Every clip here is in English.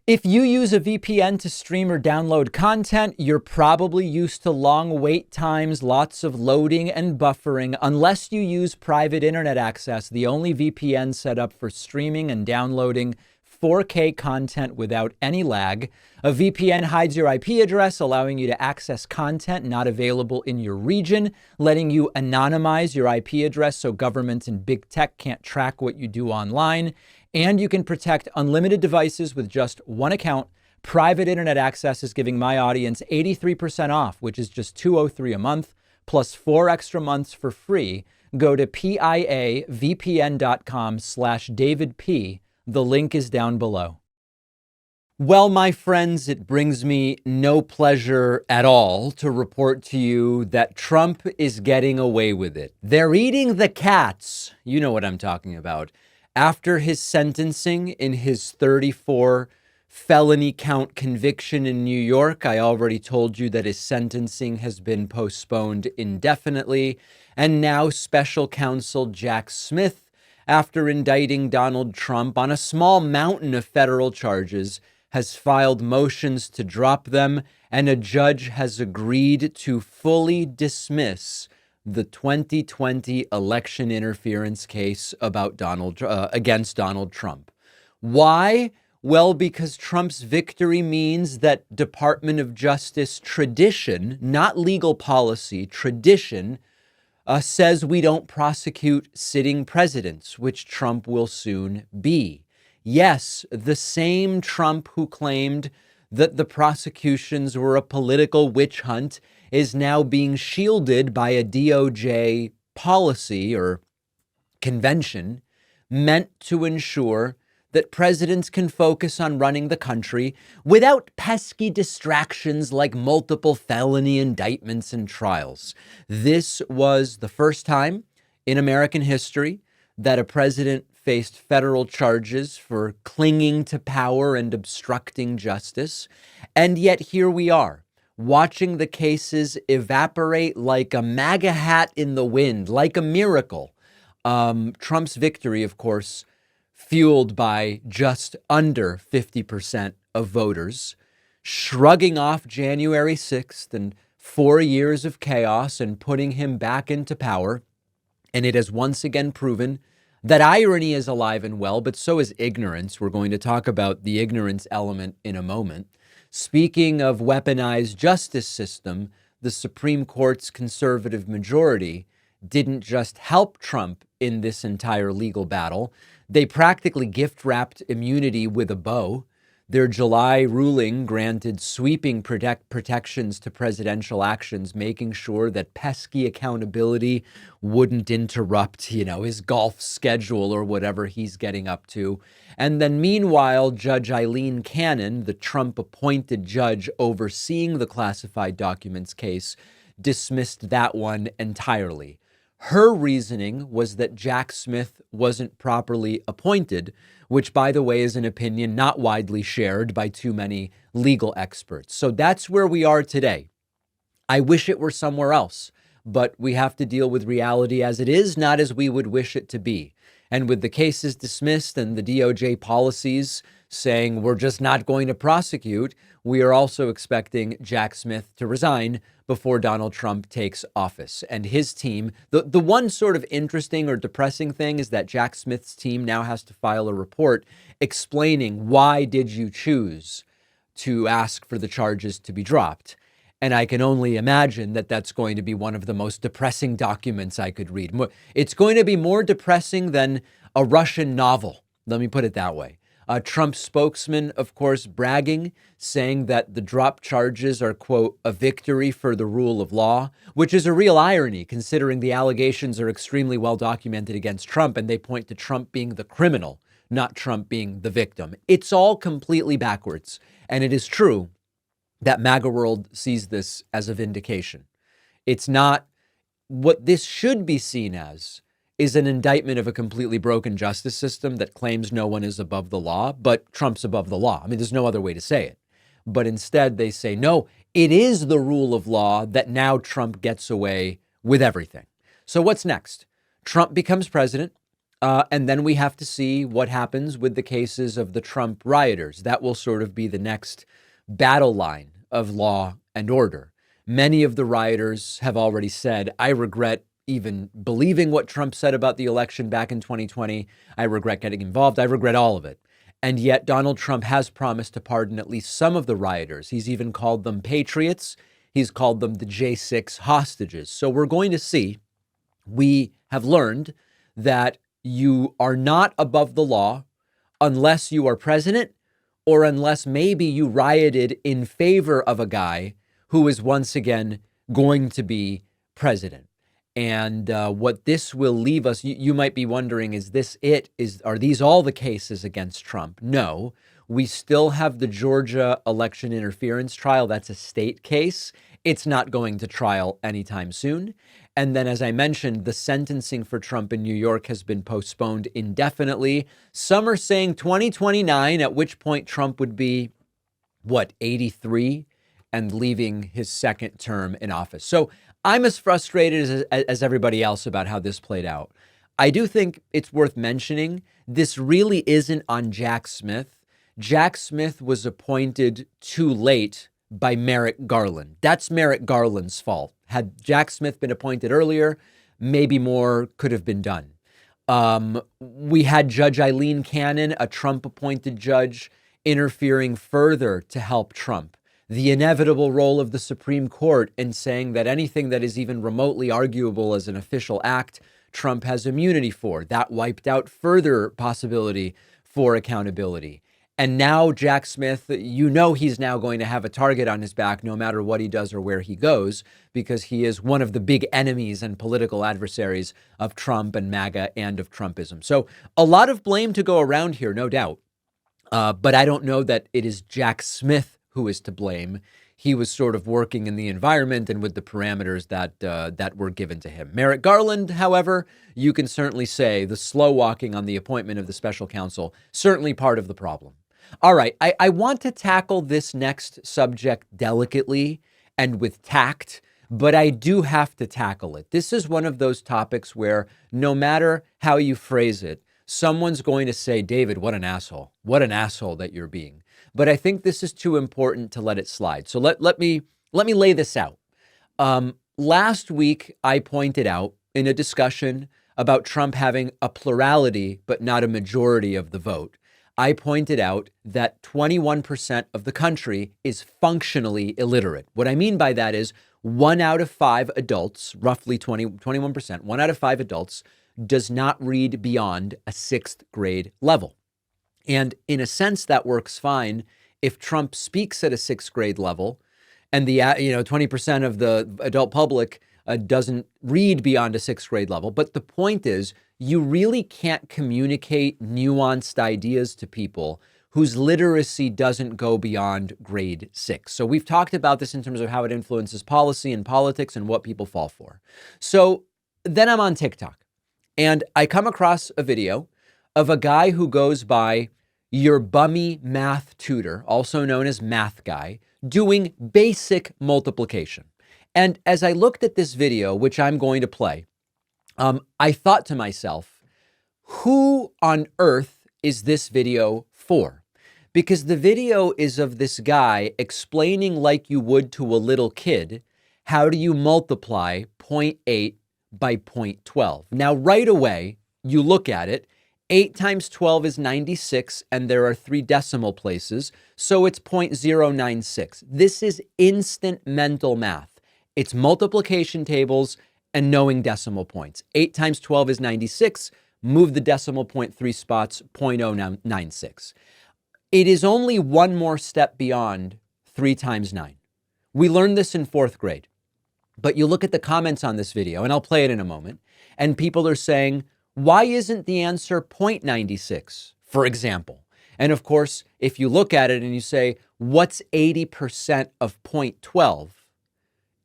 If you use a VPN to stream or download content, you're probably used to long wait times, lots of loading and buffering. Unless you use private internet access, the only VPN set up for streaming and downloading 4K content without any lag. A VPN hides your IP address, allowing you to access content not available in your region, letting you anonymize your IP address so governments and big tech can't track what you do online. And you can protect unlimited devices with just one account. Private internet access is giving my audience 83% off, which is just $203 a month, plus 4 extra months for free. Go to piavpn.com/DavidP. The link is down below. Well, my friends, it brings me no pleasure at all to report to you that Trump is getting away with it. They're eating the cats. You know what I'm talking about. After his sentencing in his 34 felony count conviction in New York, I already told you that his sentencing has been postponed indefinitely. And now special counsel Jack Smith, after indicting Donald Trump on a small mountain of federal charges, has filed motions to drop them, and a judge has agreed to fully dismiss the 2020 election interference case about against Donald Trump. Why? Well, because Trump's victory means that Department of Justice tradition, not legal policy, tradition, says we don't prosecute sitting presidents, which Trump will soon be. Yes, the same Trump who claimed that the prosecutions were a political witch hunt is now being shielded by a DOJ policy or convention meant to ensure that presidents can focus on running the country without pesky distractions like multiple felony indictments and trials. This was the first time in American history that a president faced federal charges for clinging to power and obstructing justice. And yet here we are, watching the cases evaporate like a MAGA hat in the wind, like a miracle. Trump's victory, of course, fueled by just under 50% of voters, shrugging off January 6th and 4 years of chaos and putting him back into power. And it has once again proven that irony is alive and well, but so is ignorance. We're going to talk about the ignorance element in a moment. Speaking of weaponized justice system, the Supreme Court's conservative majority didn't just help Trump in this entire legal battle. They practically gift-wrapped immunity with a bow. Their July ruling granted sweeping protections to presidential actions, making sure that pesky accountability wouldn't interrupt, his golf schedule or whatever he's getting up to. And then meanwhile, Judge Eileen Cannon, the Trump-appointed judge overseeing the classified documents case, dismissed that one entirely. Her reasoning was that Jack Smith wasn't properly appointed, which, by the way, is an opinion not widely shared by too many legal experts. So that's where we are today. I wish it were somewhere else, but we have to deal with reality as it is, not as we would wish it to be. And with the cases dismissed and the DOJ policies saying we're just not going to prosecute, we are also expecting Jack Smith to resign before Donald Trump takes office. And his team, the one sort of interesting or depressing thing is that Jack Smith's team now has to file a report explaining why did you choose to ask for the charges to be dropped. And I can only imagine that that's going to be one of the most depressing documents I could read. It's going to be more depressing than a Russian novel. Let me put it that way. Trump's spokesman, of course, bragging, saying that the drop charges are, quote, a victory for the rule of law, which is a real irony considering the allegations are extremely well documented against Trump and they point to Trump being the criminal, not Trump being the victim. It's all completely backwards. And it is true that MAGA world sees this as a vindication. It's not what this should be seen as is an indictment of a completely broken justice system that claims no one is above the law, but Trump's above the law. I mean, there's no other way to say it. But instead they say, no, it is the rule of law that now Trump gets away with everything. So what's next? Trump becomes president. And then we have to see what happens with the cases of the Trump rioters. That will sort of be the next battle line of law and order. Many of the rioters have already said, I regret even believing what Trump said about the election back in 2020. I regret getting involved. I regret all of it. And yet Donald Trump has promised to pardon at least some of the rioters. He's even called them patriots. He's called them the J6 hostages. So we're going to see. We have learned that you are not above the law unless you are president or unless maybe you rioted in favor of a guy who is once again going to be president. And what this will leave us, you might be wondering, is this it? Are these all the cases against Trump? No, we still have the Georgia election interference trial. That's a state case. It's not going to trial anytime soon. And then, as I mentioned, the sentencing for Trump in New York has been postponed indefinitely. Some are saying 2029, at which point Trump would be, 83 and leaving his second term in office. So I'm as frustrated as everybody else about how this played out. I do think it's worth mentioning this really isn't on Jack Smith. Jack Smith was appointed too late by Merrick Garland. That's Merrick Garland's fault. Had Jack Smith been appointed earlier, maybe more could have been done. We had Judge Eileen Cannon, a Trump-appointed judge, interfering further to help Trump. The inevitable role of the Supreme Court in saying that anything that is even remotely arguable as an official act, Trump has immunity for. That wiped out further possibility for accountability. And now Jack Smith, he's now going to have a target on his back no matter what he does or where he goes, because he is one of the big enemies and political adversaries of Trump and MAGA and of Trumpism. So a lot of blame to go around here, no doubt. But I don't know that it is Jack Smith who is to blame. He was sort of working in the environment and with the parameters that were given to him. Merrick Garland, however, you can certainly say the slow walking on the appointment of the special counsel, certainly part of the problem. All right, I want to tackle this next subject delicately and with tact, but I do have to tackle it. This is one of those topics where no matter how you phrase it, someone's going to say, David, what an asshole. What an asshole that you're being. But I think this is too important to let it slide. So let me lay this out. Last week, I pointed out in a discussion about Trump having a plurality, but not a majority of the vote. I pointed out that 21% of the country is functionally illiterate. What I mean by that is 1 out of 5 adults, roughly 21%, 1 out of 5 adults does not read beyond a 6th grade level. And in a sense, that works fine if Trump speaks at a 6th grade level and the 20% of the adult public doesn't read beyond a 6th grade level. But the point is, you really can't communicate nuanced ideas to people whose literacy doesn't go beyond grade 6. So we've talked about this in terms of how it influences policy and politics and what people fall for. So then I'm on TikTok and I come across a video of a guy who goes by your bummy math tutor, also known as Math Guy, doing basic multiplication. And as I looked at this video, which I'm going to play, I thought to myself, who on earth is this video for? Because the video is of this guy explaining like you would to a little kid, how do you multiply 0.8 by 0.12? Now, right away, you look at it, 8 times 12 is 96, and there are 3 decimal places, so it's 0.096. This is instant mental math. It's multiplication tables and knowing decimal points. 8 times 12 is 96, move the decimal point 3 spots, 0.096. It is only one more step beyond 3 times 9. We learned this in 4th grade, but you look at the comments on this video, and I'll play it in a moment, and people are saying, why isn't the answer 0.96, for example? And of course, if you look at it and you say, what's 80% of 0.12?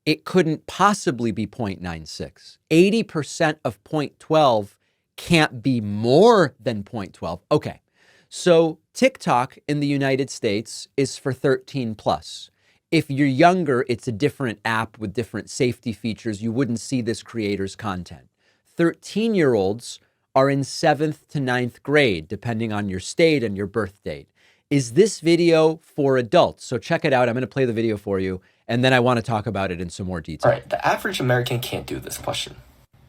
It couldn't possibly be 0.96. 80% of 0.12 can't be more than 0.12. Okay, so TikTok in the United States is for 13 plus. If you're younger, it's a different app with different safety features. You wouldn't see this creator's content. 13-year-olds are in 7th to 9th grade, depending on your state and your birth date. Is this video for adults? So check it out. I'm going to play the video for you, and then I want to talk about it in some more detail. All right, the average American can't do this question.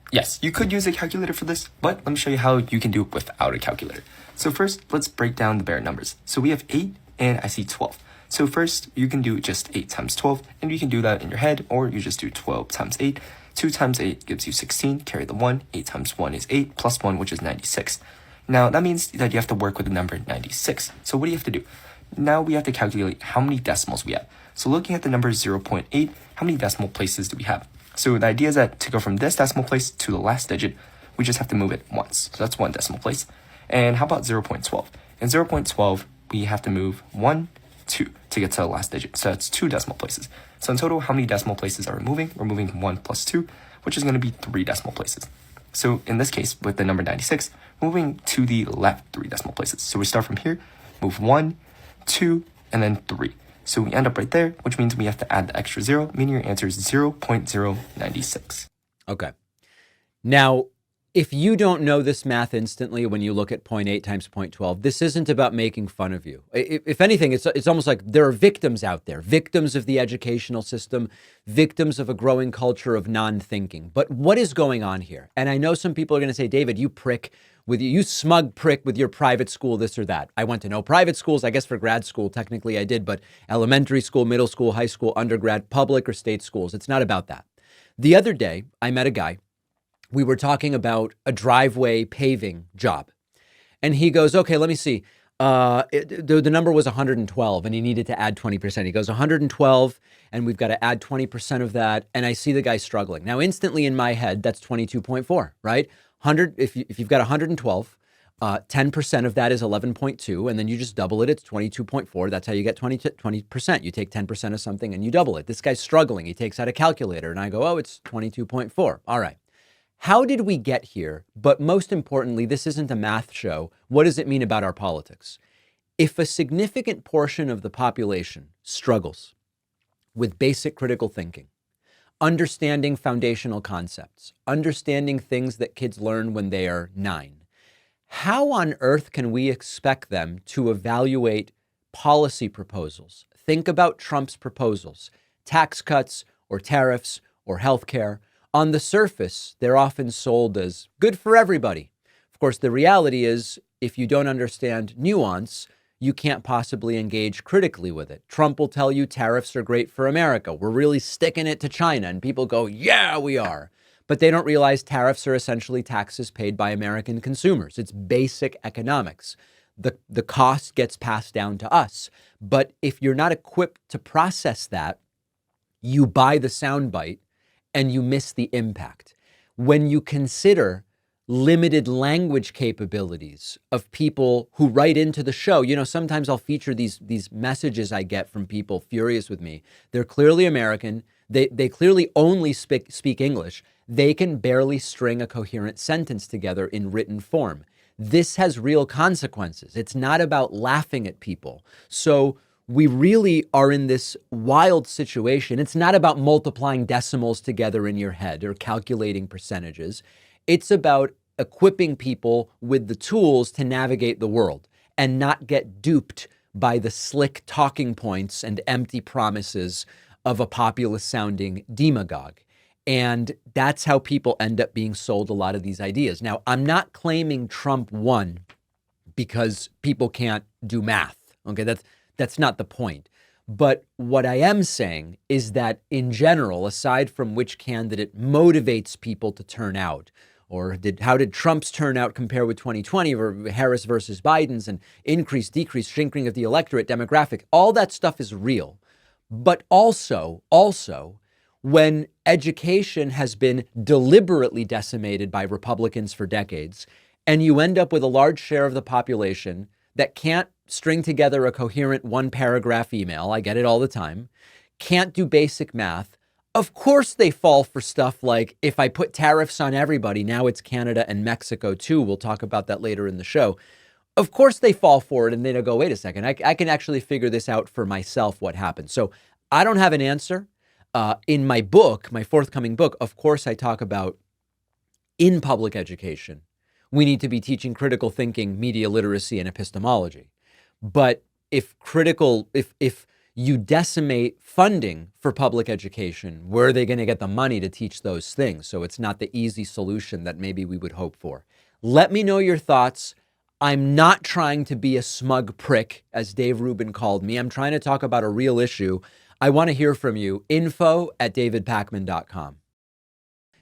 Yes, you could use a calculator for this, but let me show you how you can do it without a calculator. So first, let's break down the bare numbers. So we have 8 and I see 12. So first, you can do just 8 times 12, and you can do that in your head, or you just do 12 times 8. 2 times 8 gives you 16, carry the 1. 8 times 1 is 8, plus 1, which is 96. Now, that means that you have to work with the number 96. So what do you have to do? Now we have to calculate how many decimals we have. So looking at the number 0.8, how many decimal places do we have? So the idea is that to go from this decimal place to the last digit, we just have to move it once. So that's 1 decimal place. And how about 0.12? In 0.12, we have to move 1, 2 to get to the last digit. So that's 2 decimal places. So in total, how many decimal places are we moving? We're moving 1 plus 2, which is going to be 3 decimal places. So in this case, with the number 96, moving to the left 3 decimal places. So we start from here, move 1, 2, and then 3. So we end up right there, which means we have to add the extra 0, meaning your answer is 0.096. Okay. Now, if you don't know this math instantly when you look at 0.8 times 0.12, this isn't about making fun of you. If anything, it's almost like there are victims out there, victims of the educational system, victims of a growing culture of non-thinking. But what is going on here? And I know some people are going to say, David, you prick, you smug prick with your private school, this or that. I went to no private schools. I guess for grad school, technically I did, but elementary school, middle school, high school, undergrad, public or state schools. It's not about that. The other day, I met a guy. We were talking about a driveway paving job. And he goes, okay, let me see. The number was 112 and he needed to add 20%. He goes 112 and we've got to add 20% of that. And I see the guy struggling. Now, instantly in my head, that's 22.4, right? 100. If you've got 112, 10% of that is 11.2. And then you just double it. It's 22.4. That's how you get 20%. You take 10% of something and you double it. This guy's struggling. He takes out a calculator and I go, oh, it's 22.4. All right. How did we get here? But most importantly, this isn't a math show. What does it mean about our politics? If a significant portion of the population struggles with basic critical thinking, understanding foundational concepts, understanding things that kids learn when they are 9, how on earth can we expect them to evaluate policy proposals? Think about Trump's proposals, tax cuts or tariffs or healthcare. On the surface, they're often sold as good for everybody. Of course, the reality is, if you don't understand nuance, you can't possibly engage critically with it. Trump will tell you tariffs are great for America. We're really sticking it to China. And people go, yeah, we are. But they don't realize tariffs are essentially taxes paid by American consumers. It's basic economics. The cost gets passed down to us. But if you're not equipped to process that, you buy the soundbite and you miss the impact. When you consider limited language capabilities of people who write into the show, sometimes I'll feature these messages I get from people furious with me. They're clearly American. They clearly only speak English. They can barely string a coherent sentence together in written form. This has real consequences. It's not about laughing at people. So we really are in this wild situation. It's not about multiplying decimals together in your head or calculating percentages. It's about equipping people with the tools to navigate the world and not get duped by the slick talking points and empty promises of a populist sounding demagogue. And that's how people end up being sold a lot of these ideas. Now, I'm not claiming Trump won because people can't do math. Okay, that's not the point. But what I am saying is that in general, aside from which candidate motivates people to turn out, or how did Trump's turnout compare with 2020 or Harris versus Biden's, and increase, decrease, shrinking of the electorate, demographic, all that stuff is real. But also, when education has been deliberately decimated by Republicans for decades, and you end up with a large share of the population that can't string together a coherent one-paragraph email, I get it all the time, can't do basic math, of course they fall for stuff like, if I put tariffs on everybody, now it's Canada and Mexico too. We'll talk about that later in the show. Of course they fall for it, and they go, wait a second, I can actually figure this out for myself, what happened. So I don't have an answer. In my book, my forthcoming book, of course I talk about in public education, We need to be teaching critical thinking, media literacy, and epistemology. But if you decimate funding for public education, where are they going to get the money to teach those things? So it's not the easy solution that maybe we would hope for. Let me know your thoughts. I'm not trying to be a smug prick, as Dave Rubin called me. I'm trying to talk about a real issue. I want to hear from you. info@davidpakman.com.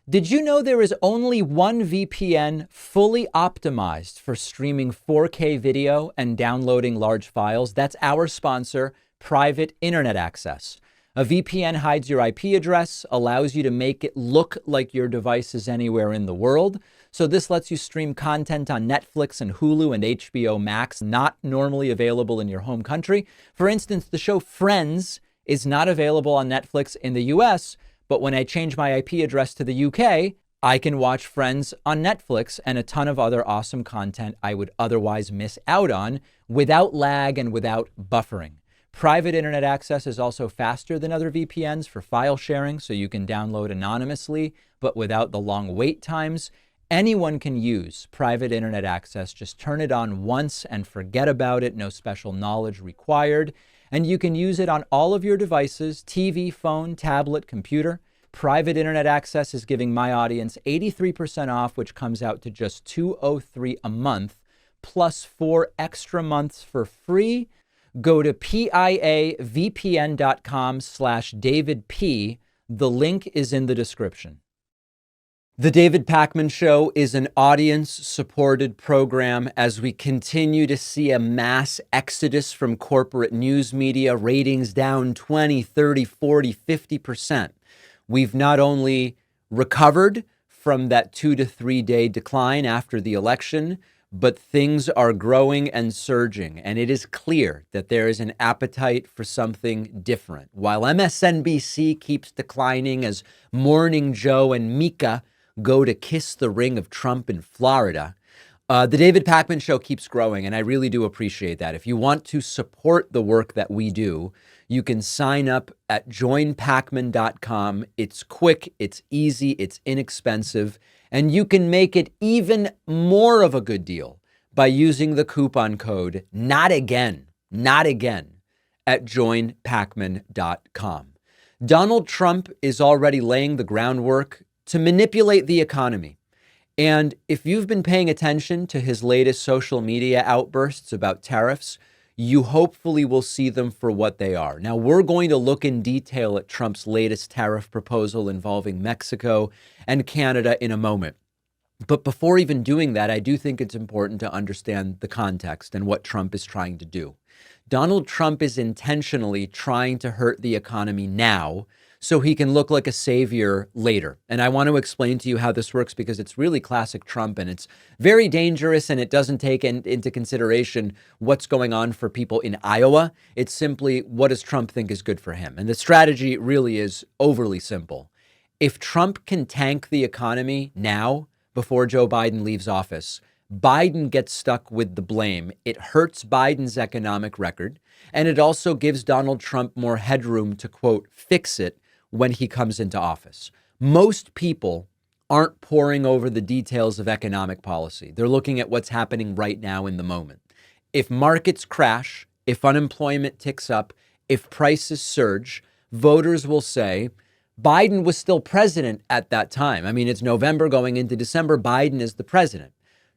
Did you know there is only one VPN fully optimized for streaming 4K video and downloading large files? That's our sponsor, Private Internet Access. A VPN hides your IP address, allows you to make it look like your device is anywhere in the world. So this lets you stream content on Netflix and Hulu and HBO Max, not normally available in your home country. For instance, the show Friends is not available on Netflix in the US, but when I change my IP address to the UK, I can watch Friends on Netflix and a ton of other awesome content I would otherwise miss out on without lag and without buffering. Private internet access is also faster than other VPNs for file sharing, so you can download anonymously, but without the long wait times. Anyone can use private internet access. Just turn it on once and forget about it. No special knowledge required. And you can use it on all of your devices, TV, phone, tablet, computer. Private internet access is giving my audience 83% off, which comes out to just $203 a month, plus 4 extra months for free. Go to piavpn.com/DavidP. The link is in the description. The David Pakman Show is an audience-supported program as we continue to see a mass exodus from corporate news media, ratings down 20, 30, 40, 50%. We've not only recovered from that 2 to 3 day decline after the election, but things are growing and surging, and it is clear that there is an appetite for something different. While MSNBC keeps declining as Morning Joe and Mika go to kiss the ring of Trump in Florida, the David Pakman Show keeps growing, and I really do appreciate that. If you want to support the work that we do, you can sign up at joinpakman.com. It's quick, it's easy, it's inexpensive, and you can make it even more of a good deal by using the coupon code not again at joinpakman.com. Donald Trump is already laying the groundwork to manipulate the economy. And if you've been paying attention to his latest social media outbursts about tariffs, you hopefully will see them for what they are. Now, we're going to look in detail at Trump's latest tariff proposal involving Mexico and Canada in a moment. But before even doing that, I do think it's important to understand the context and what Trump is trying to do. Donald Trump is intentionally trying to hurt the economy now so he can look like a savior later. And I want to explain to you how this works because it's really classic Trump and it's very dangerous and it doesn't take into consideration what's going on for people in Iowa. It's simply what does Trump think is good for him? And the strategy really is overly simple. If Trump can tank the economy now before Joe Biden leaves office, Biden gets stuck with the blame. It hurts Biden's economic record, and it also gives Donald Trump more headroom to, quote, fix it when he comes into office. Most people aren't poring over the details of economic policy. They're looking at what's happening right now in the moment. If markets crash, if unemployment ticks up, if prices surge, voters will say, Biden was still president at that time. I mean, it's November going into December. Biden is the president.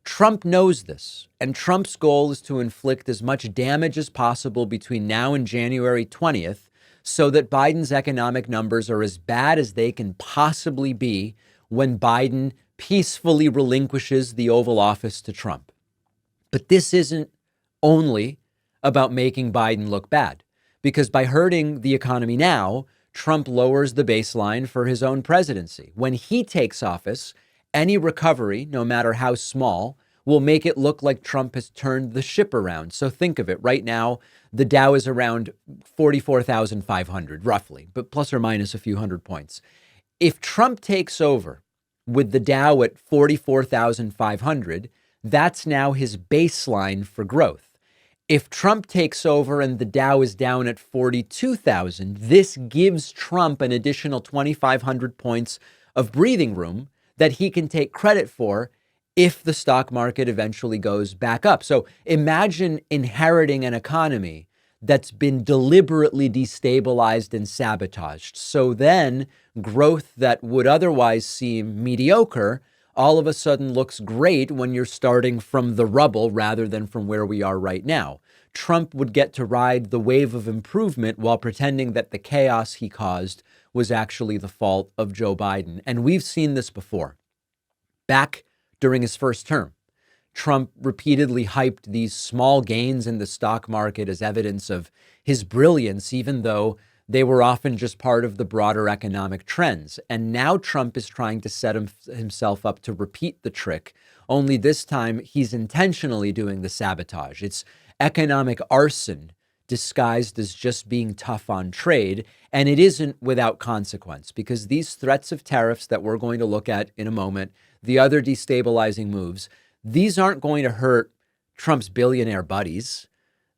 Trump knows this, and Trump's goal is to inflict as much damage as possible between now and January 20th so that Biden's economic numbers are as bad as they can possibly be when Biden peacefully relinquishes the Oval Office to Trump. But this isn't only about making Biden look bad, because by hurting the economy now, Trump lowers the baseline for his own presidency. When he takes office, any recovery, no matter how small, will make it look like Trump has turned the ship around. So think of it. Right now, the Dow is around 44,500, roughly, but plus or minus a few hundred points. If Trump takes over with the Dow at 44,500, that's now his baseline for growth. If Trump takes over and the Dow is down at 42,000, this gives Trump an additional 2,500 points of breathing room that he can take credit for if the stock market eventually goes back up. So imagine inheriting an economy that's been deliberately destabilized and sabotaged. So then growth that would otherwise seem mediocre all of a sudden looks great when you're starting from the rubble rather than from where we are right now. Trump would get to ride the wave of improvement while pretending that the chaos he caused was actually the fault of Joe Biden. And we've seen this before. Back during his first term, Trump repeatedly hyped these small gains in the stock market as evidence of his brilliance, even though they were often just part of the broader economic trends. And now Trump is trying to set himself up to repeat the trick, only this time he's intentionally doing the sabotage. It's economic arson disguised as just being tough on trade. And it isn't without consequence, because these threats of tariffs that we're going to look at in a moment, the other destabilizing moves, these aren't going to hurt Trump's billionaire buddies.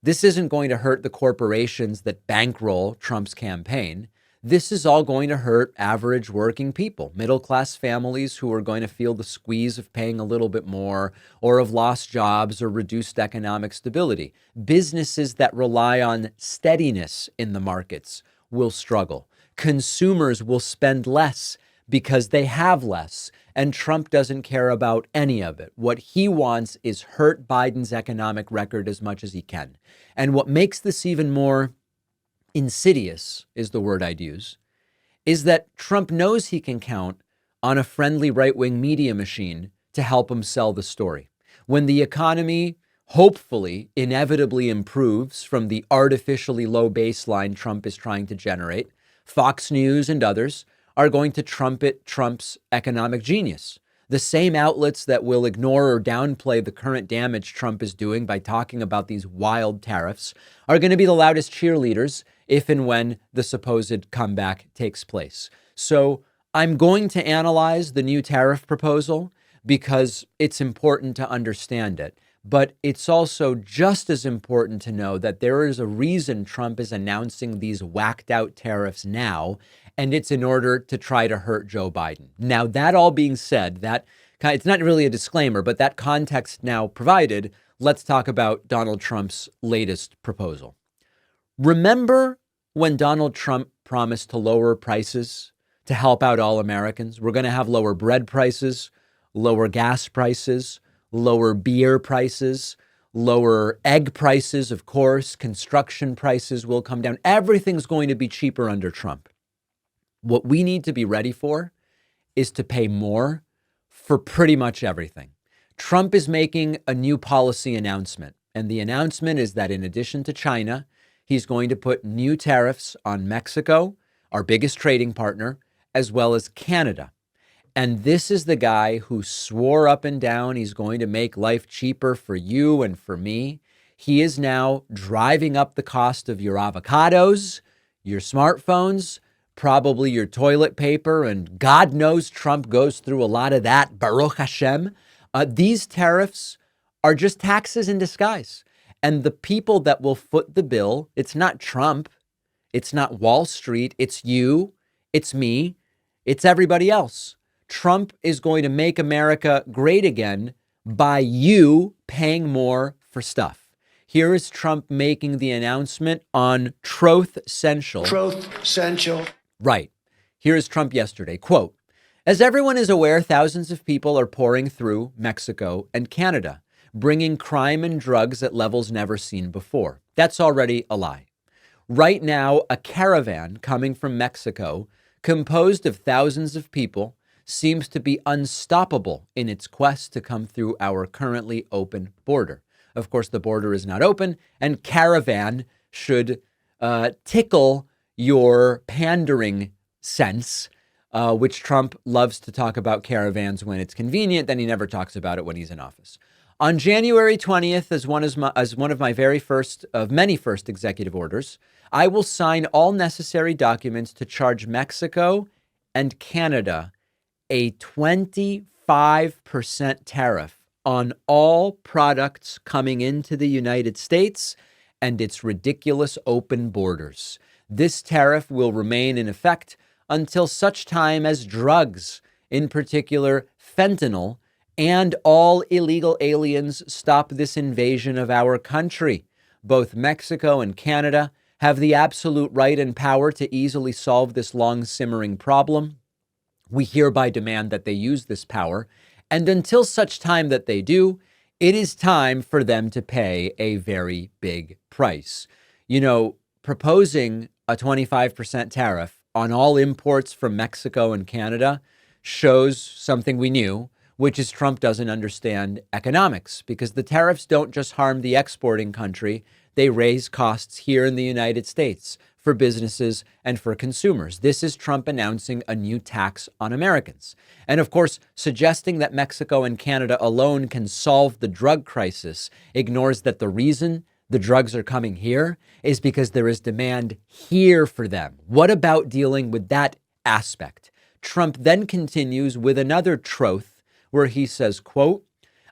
This isn't going to hurt the corporations that bankroll Trump's campaign. This is all going to hurt average working people, middle-class families who are going to feel the squeeze of paying a little bit more, or of lost jobs or reduced economic stability. Businesses that rely on steadiness in the markets will struggle. Consumers will spend less because they have less, and Trump doesn't care about any of it. What he wants is hurt Biden's economic record as much as he can. And what makes this even more insidious, is the word I'd use, is that Trump knows he can count on a friendly right-wing media machine to help him sell the story. When the economy hopefully inevitably improves from the artificially low baseline Trump is trying to generate, Fox News and others are going to trumpet Trump's economic genius. The same outlets that will ignore or downplay the current damage Trump is doing by talking about these wild tariffs are going to be the loudest cheerleaders if and when the supposed comeback takes place. So I'm going to analyze the new tariff proposal because it's important to understand it. But it's also just as important to know that there is a reason Trump is announcing these whacked out tariffs now, and it's in order to try to hurt Joe Biden. Now, that all being said, that it's not really a disclaimer, but that context now provided, let's talk about Donald Trump's latest proposal. Remember when Donald Trump promised to lower prices to help out all Americans? We're going to have lower bread prices, lower gas prices, lower beer prices, lower egg prices, of course. Construction prices will come down. Everything's going to be cheaper under Trump. What we need to be ready for is to pay more for pretty much everything. Trump is making a new policy announcement, and the announcement is that in addition to China, he's going to put new tariffs on Mexico, our biggest trading partner, as well as Canada. And this is the guy who swore up and down he's going to make life cheaper for you and for me. He is now driving up the cost of your avocados, your smartphones, probably your toilet paper, and God knows Trump goes through a lot of that, Baruch Hashem. These tariffs are just taxes in disguise. And the people that will foot the bill, it's not Trump, it's not Wall Street, it's you, it's me, it's everybody else. Trump is going to make America great again by you paying more for stuff. Here is Trump making the announcement on Truth Central. Truth Central. Right. Here is Trump yesterday. Quote, "As everyone is aware, thousands of people are pouring through Mexico and Canada, bringing crime and drugs at levels never seen before." That's already a lie. Right now, a caravan coming from Mexico, composed of thousands of people, seems to be unstoppable in its quest to come through our currently open border. Of course, the border is not open, and caravan should tickle your pandering sense, which Trump loves to talk about caravans when it's convenient, then he never talks about it when he's in office. On January 20th, as one of my very first of many first executive orders, I will sign all necessary documents to charge Mexico and Canada a 25% tariff on all products coming into the United States and its ridiculous open borders. This tariff will remain in effect until such time as drugs, in particular fentanyl and all illegal aliens stop this invasion of our country. Both Mexico and Canada have the absolute right and power to easily solve this long-simmering problem. We hereby demand that they use this power, and until such time that they do, it is time for them to pay a very big price. You know, proposing a 25% tariff on all imports from Mexico and Canada shows something we knew, which is Trump doesn't understand economics, because the tariffs don't just harm the exporting country, they raise costs here in the United States for businesses and for consumers. This is Trump announcing a new tax on Americans. And of course, suggesting that Mexico and Canada alone can solve the drug crisis ignores that the reason the drugs are coming here is because there is demand here for them. What about dealing with that aspect? Trump then continues with another troth where he says, quote,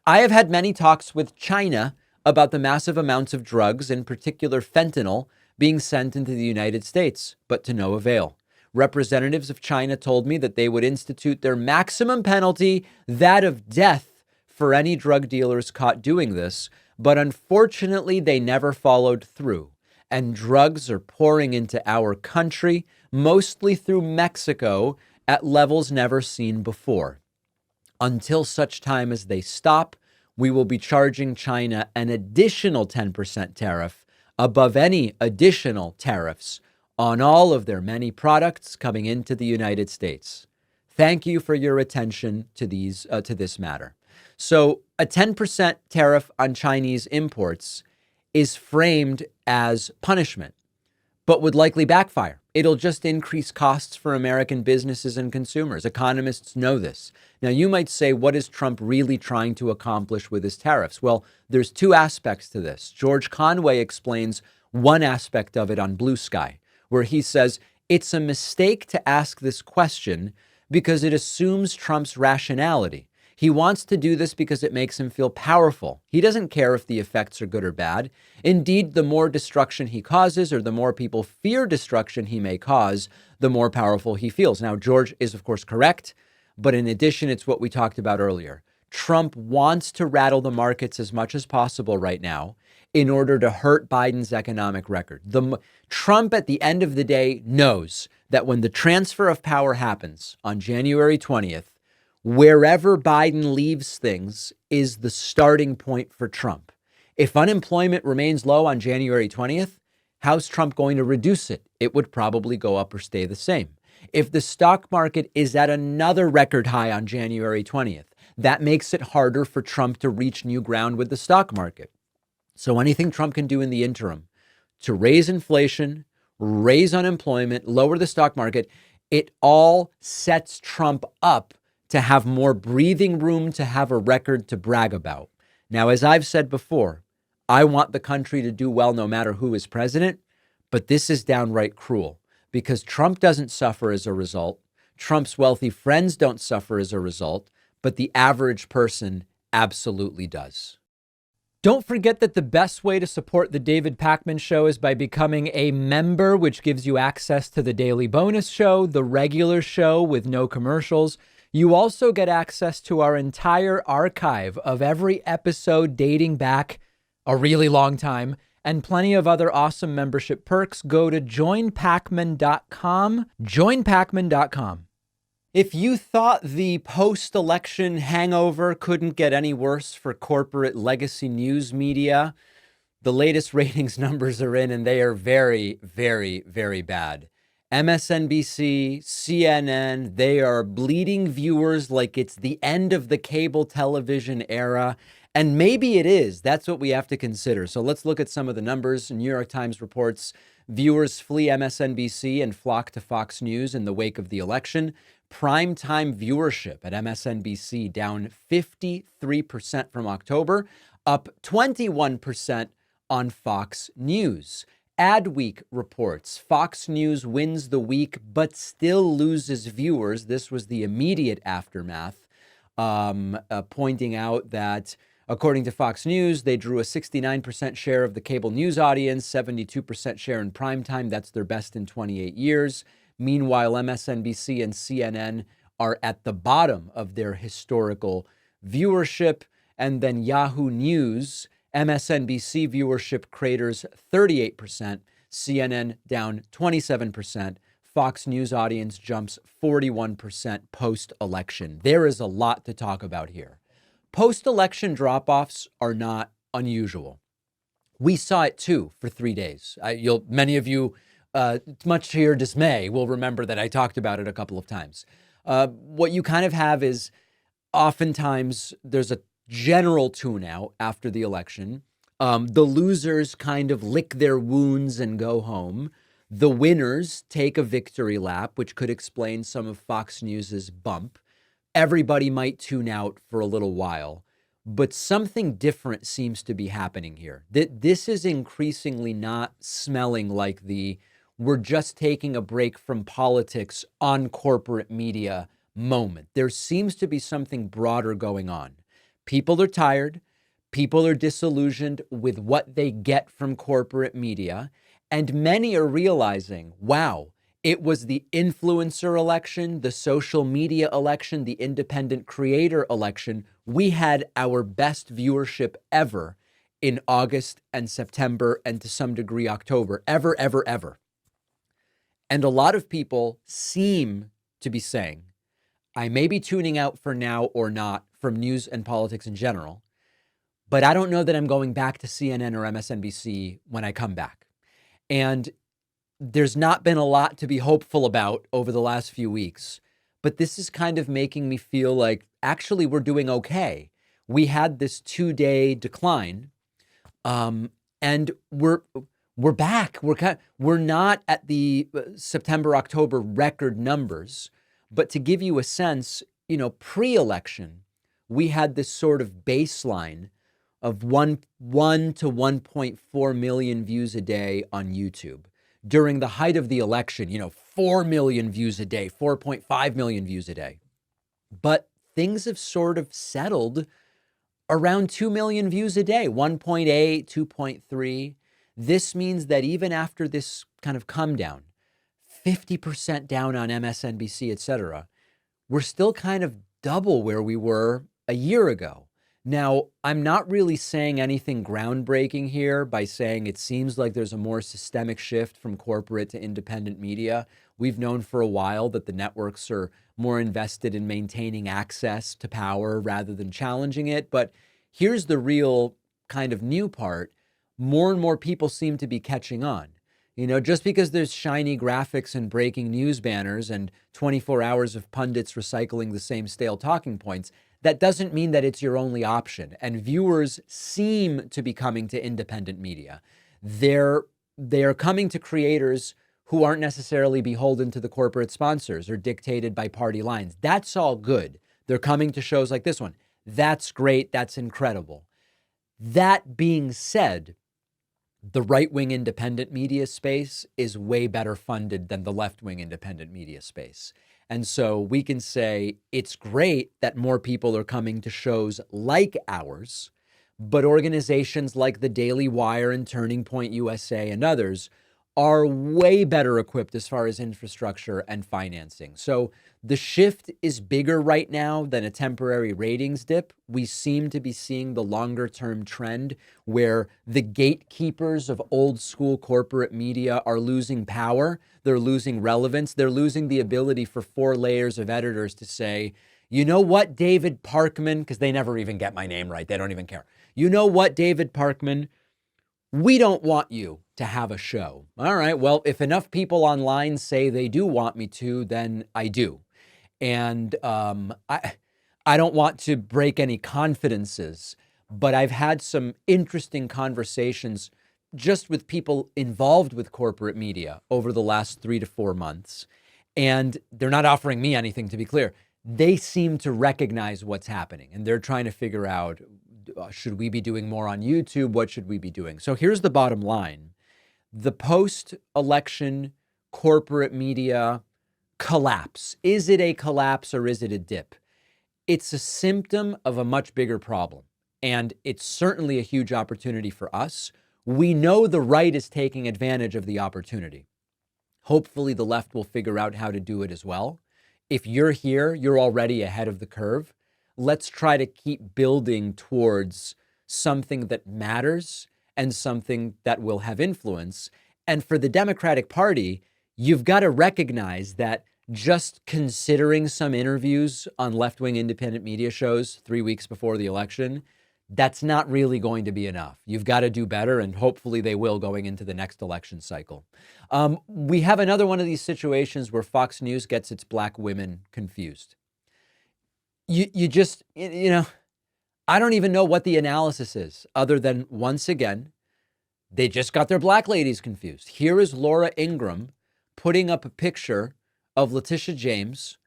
"I have had many talks with China about the massive amounts of drugs, in particular fentanyl, being sent into the United States, but to no avail. Representatives of China told me that they would institute their maximum penalty, that of death, for any drug dealers caught doing this, but unfortunately they never followed through. And drugs are pouring into our country, mostly through Mexico, at levels never seen before. Until such time as they stop, we will be charging China an additional 10% tariff above any additional tariffs on all of their many products coming into the United States. Thank you for your attention to this matter." So a 10% tariff on Chinese imports is framed as punishment, but would likely backfire. It'll just increase costs for American businesses and consumers. Economists know this. Now, you might say, what is Trump really trying to accomplish with his tariffs? Well, there's two aspects to this. George Conway explains one aspect of it on Blue Sky, where he says it's a mistake to ask this question because it assumes Trump's rationality. He wants to do this because it makes him feel powerful. He doesn't care if the effects are good or bad. Indeed, the more destruction he causes, or the more people fear destruction he may cause, the more powerful he feels. Now, George is, of course, correct. But in addition, it's what we talked about earlier. Trump wants to rattle the markets as much as possible right now in order to hurt Biden's economic record. Trump, at the end of the day, knows that when the transfer of power happens on January 20th, wherever Biden leaves things is the starting point for Trump. If unemployment remains low on January 20th, how's Trump going to reduce it? It would probably go up or stay the same. If the stock market is at another record high on January 20th, that makes it harder for Trump to reach new ground with the stock market. So anything Trump can do in the interim to raise inflation, raise unemployment, lower the stock market, it all sets Trump up to have more breathing room, to have a record to brag about. Now, as I've said before, I want the country to do well no matter who is president, but this is downright cruel because Trump doesn't suffer as a result. Trump's wealthy friends don't suffer as a result, but the average person absolutely does. Don't forget that the best way to support the David Pakman Show is by becoming a member, which gives you access to the daily bonus show, the regular show with no commercials. You also get access to our entire archive of every episode dating back a really long time and plenty of other awesome membership perks. Go to joinpakman.com, joinpakman.com. If you thought the post-election hangover couldn't get any worse for corporate legacy news media, the latest ratings numbers are in and they are very, very, very bad. MSNBC, CNN, they are bleeding viewers like it's the end of the cable television era. And maybe it is. That's what we have to consider. So let's look at some of the numbers. New York Times reports viewers flee MSNBC and flock to Fox News in the wake of the election. Primetime viewership at MSNBC down 53% from October, up 21% on Fox News. Adweek reports Fox News wins the week, but still loses viewers. This was the immediate aftermath, pointing out that according to Fox News, they drew a 69% share of the cable news audience, 72% share in primetime. That's their best in 28 years. Meanwhile, MSNBC and CNN are at the bottom of their historical viewership. And then Yahoo News, MSNBC viewership craters 38%, CNN down 27%, Fox News audience jumps 41% post-election. There is a lot to talk about here. Post-election drop-offs are not unusual. We saw it too for 3 days. Many of you, much to your dismay, will remember that I talked about it a couple of times. What you kind of have is oftentimes there's a general tune out after the election. The losers kind of lick their wounds and go home. The winners take a victory lap, which could explain some of Fox News's bump. Everybody might tune out for a little while, but something different seems to be happening here. This is increasingly not smelling like we're just taking a break from politics on corporate media moment. There seems to be something broader going on. People are tired. People are disillusioned with what they get from corporate media. And many are realizing, wow, it was the influencer election, the social media election, the independent creator election. We had our best viewership ever in August and September and to some degree October, ever. And a lot of people seem to be saying, I may be tuning out for now or not from news and politics in general, but I don't know that I'm going back to CNN or MSNBC when I come back. And there's not been a lot to be hopeful about over the last few weeks, but this is kind of making me feel like actually we're doing okay. We had this 2-day decline, and we're back. We're not at the September, October record numbers, but to give you a sense, pre-election, we had this sort of baseline of 1 to 1.4 million views a day on YouTube. During the height of the election, 4 million views a day, 4.5 million views a day. But things have sort of settled around 2 million views a day, 1.8, 2.3. This means that even after this kind of come down, 50% down on MSNBC, et cetera, we're still kind of double where we were a year ago. Now, I'm not really saying anything groundbreaking here by saying it seems like there's a more systemic shift from corporate to independent media. We've known for a while that the networks are more invested in maintaining access to power rather than challenging it. But here's the real kind of new part. More and more people seem to be catching on. Just because there's shiny graphics and breaking news banners and 24 hours of pundits recycling the same stale talking points, that doesn't mean that it's your only option. And viewers seem to be coming to independent media. They're coming to creators who aren't necessarily beholden to the corporate sponsors or dictated by party lines. That's all good. They're coming to shows like this one. That's great. That's incredible. That being said, the right-wing independent media space is way better funded than the left-wing independent media space. And so we can say it's great that more people are coming to shows like ours, but organizations like the Daily Wire and Turning Point USA and others are way better equipped as far as infrastructure and financing. So the shift is bigger right now than a temporary ratings dip. We seem to be seeing the longer term trend where the gatekeepers of old school corporate media are losing power. They're losing relevance. They're losing the ability for 4 layers of editors to say, you know what, David Parkman, because they never even get my name right. They don't even care. You know what, David Parkman, we don't want you to have a show. All right, well, if enough people online say they do want me to, then I do. And I don't want to break any confidences, but I've had some interesting conversations just with people involved with corporate media over the last 3 to 4 months. And they're not offering me anything, to be clear. They seem to recognize what's happening, and they're trying to figure out, should we be doing more on YouTube? What should we be doing? So here's the bottom line. The post-election corporate media collapse. Is it a collapse or is it a dip? It's a symptom of a much bigger problem, and it's certainly a huge opportunity for us. We know the right is taking advantage of the opportunity. Hopefully the left will figure out how to do it as well. If you're here, you're already ahead of the curve. let's try to keep building towards something that matters and something that will have influence. And for the Democratic Party, you've got to recognize that just considering some interviews on left-wing independent media shows 3 weeks before the election, that's not really going to be enough. You've got to do better, and hopefully they will going into the next election cycle. We have another one of these situations where Fox News gets its black women confused. You just, I don't even know what the analysis is other than, once again, they just got their black ladies confused. Here is Laura Ingraham putting up a picture of Letitia James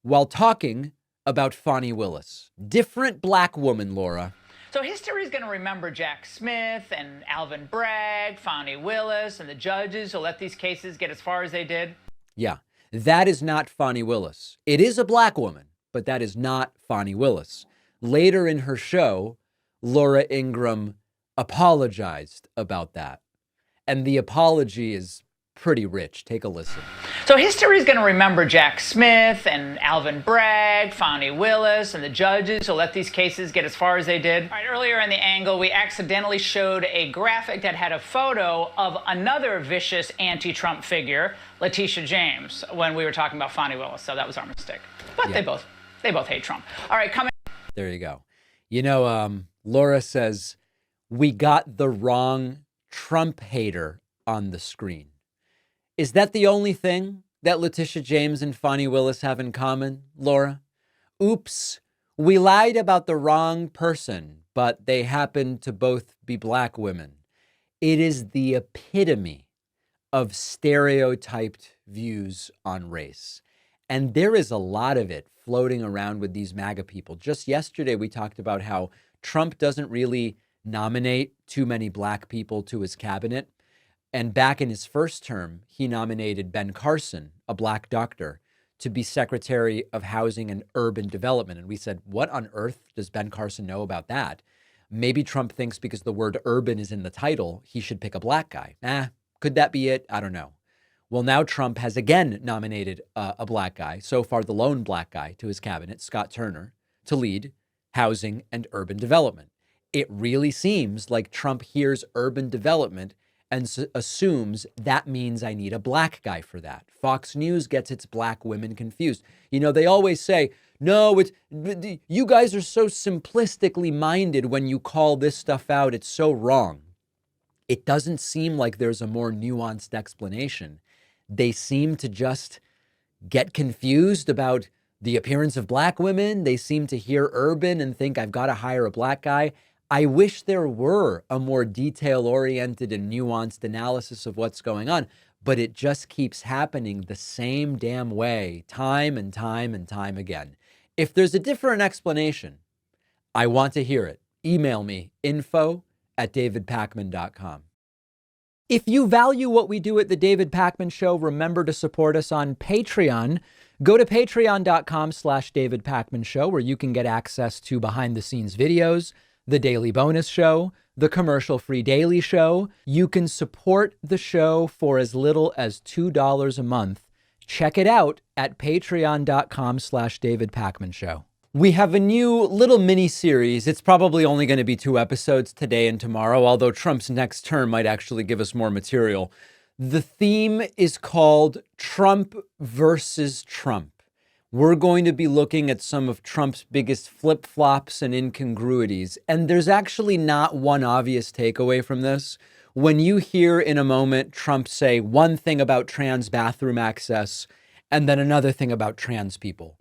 while talking about Fani Willis. Different black woman, Laura. So history is going to remember Jack Smith and Alvin Bragg, Fani Willis, and the judges who let these cases get as far as they did. Yeah, that is not Fani Willis. It is a black woman, but that is not Fani Willis. Later in her show, Laura Ingraham apologized about that. And the apology is pretty rich. Take a listen. So history is going to remember Jack Smith and Alvin Bragg, Fani Willis, and the judges who let these cases get as far as they did. All right, earlier in the angle, we accidentally showed a graphic that had a photo of another vicious anti-Trump figure, Letitia James, when we were talking about Fani Willis. So that was our mistake. But yeah, they both hate Trump. All right, coming. There you go. Laura says, we got the wrong Trump hater on the screen. Is that the only thing that Letitia James and Fani Willis have in common, Laura? Oops, we lied about the wrong person, but they happen to both be black women. It is the epitome of stereotyped views on race. And there is a lot of it floating around with these MAGA people. Just yesterday, we talked about how Trump doesn't really nominate too many black people to his cabinet. And back in his first term, he nominated Ben Carson, a black doctor, to be Secretary of Housing and Urban Development. And we said, what on earth does Ben Carson know about that? Maybe Trump thinks because the word urban is in the title, he should pick a black guy. Could that be it? I don't know. Well, now Trump has again nominated a black guy, so far the lone black guy, to his cabinet, Scott Turner, to lead housing and urban development. It really seems like Trump hears urban development and assumes that means I need a black guy for that. Fox News gets its black women confused. They always say, no, you guys are so simplistically minded when you call this stuff out. It's so wrong. It doesn't seem like there's a more nuanced explanation. They seem to just get confused about the appearance of black women. They seem to hear urban and think I've got to hire a black guy. I wish there were a more detail-oriented and nuanced analysis of what's going on, but it just keeps happening the same damn way, time and time and time again. If there's a different explanation, I want to hear it. Email me, info@davidpakman.com. If you value what we do at The David Pakman Show, remember to support us on Patreon. Go to patreon.com/David Pakman Show, where you can get access to behind-the-scenes videos, the Daily Bonus Show, the commercial-free Daily Show. You can support the show for as little as $2 a month. Check it out at patreon.com/David Pakman Show. We have a new little mini-series. It's probably only going to be 2 episodes today and tomorrow, although Trump's next term might actually give us more material. The theme is called Trump versus Trump. We're going to be looking at some of Trump's biggest flip-flops and incongruities. And there's actually not one obvious takeaway from this. When you hear in a moment Trump say one thing about trans bathroom access and then another thing about trans people,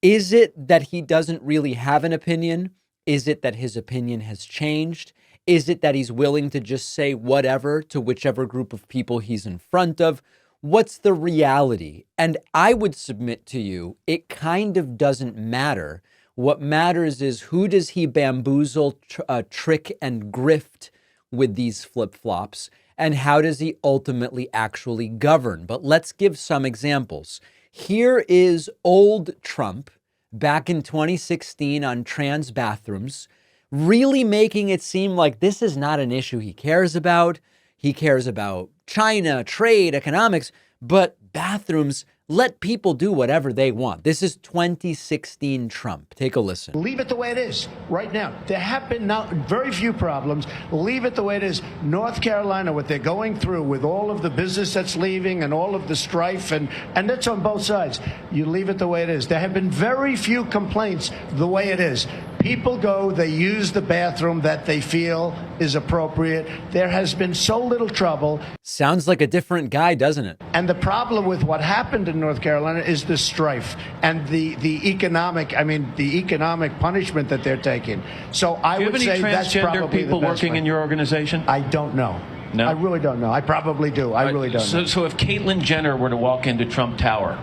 is it that he doesn't really have an opinion? Is it that his opinion has changed? Is it that he's willing to just say whatever to whichever group of people he's in front of? What's the reality? And I would submit to you, it kind of doesn't matter. What matters is who does he bamboozle, trick, and grift with these flip-flops, and how does he ultimately actually govern? But let's give some examples. Here is old Trump back in 2016 on trans bathrooms, really making it seem like this is not an issue he cares about. He cares about China, trade, economics, but bathrooms, let people do whatever they want. This is 2016 Trump. Take a listen. Leave it the way it is right now. There have been very few problems. Leave it the way it is. North Carolina, what they're going through with all of the business that's leaving and all of the strife, and that's on both sides. You leave it the way it is. There have been very few complaints the way it is. People go, they use the bathroom that they feel is appropriate. There has been so little trouble. Sounds like a different guy, doesn't it? And the problem with what happened in North Carolina is the strife and the economic punishment that they're taking. So I would say that's probably the best way. Do you have any transgender people working in your organization? I don't know. No? I really don't know. I probably do. I really don't know. So if Caitlyn Jenner were to walk into Trump Tower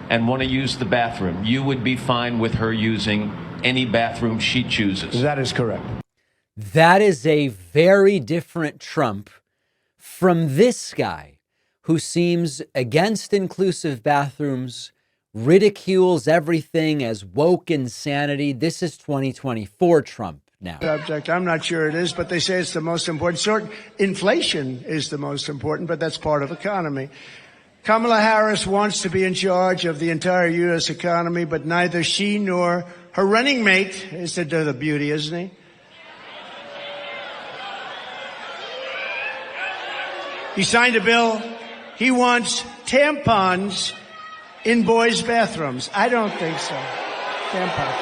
and want to use the bathroom, you would be fine with her using any bathroom she chooses? That is correct. That is a very different Trump from this guy who seems against inclusive bathrooms, ridicules everything as woke insanity. This is 2024 Trump now. Subject, I'm not sure it is, but they say it's the most important. Inflation is the most important, but that's part of economy. Kamala Harris wants to be in charge of the entire U.S. economy, but neither she nor her running mate is to do the beauty, isn't he? He signed a bill. He wants tampons in boys' bathrooms. I don't think so. Tampons.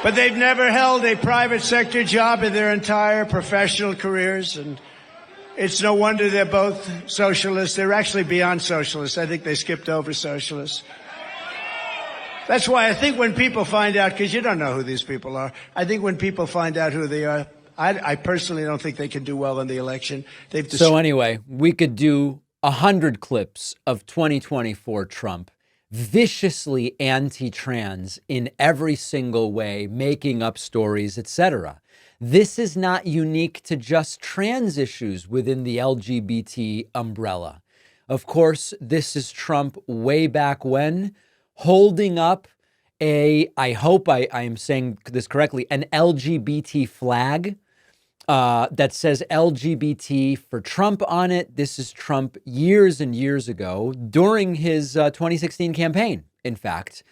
But they've never held a private sector job in their entire professional careers, and it's no wonder they're both socialists. They're actually beyond socialists. I think they skipped over socialists. That's why I think when people find out, because you don't know who these people are, I think when people find out who they are, I personally don't think they can do well in the election. So anyway, we could do 100 clips of 2024 Trump, viciously anti-trans in every single way, making up stories, etc. This is not unique to just trans issues within the LGBT umbrella. Of course, this is Trump way back when, holding up I hope I am saying this correctly, an LGBT flag that says LGBT for Trump on it. This is Trump years and years ago during his 2016 campaign, in fact.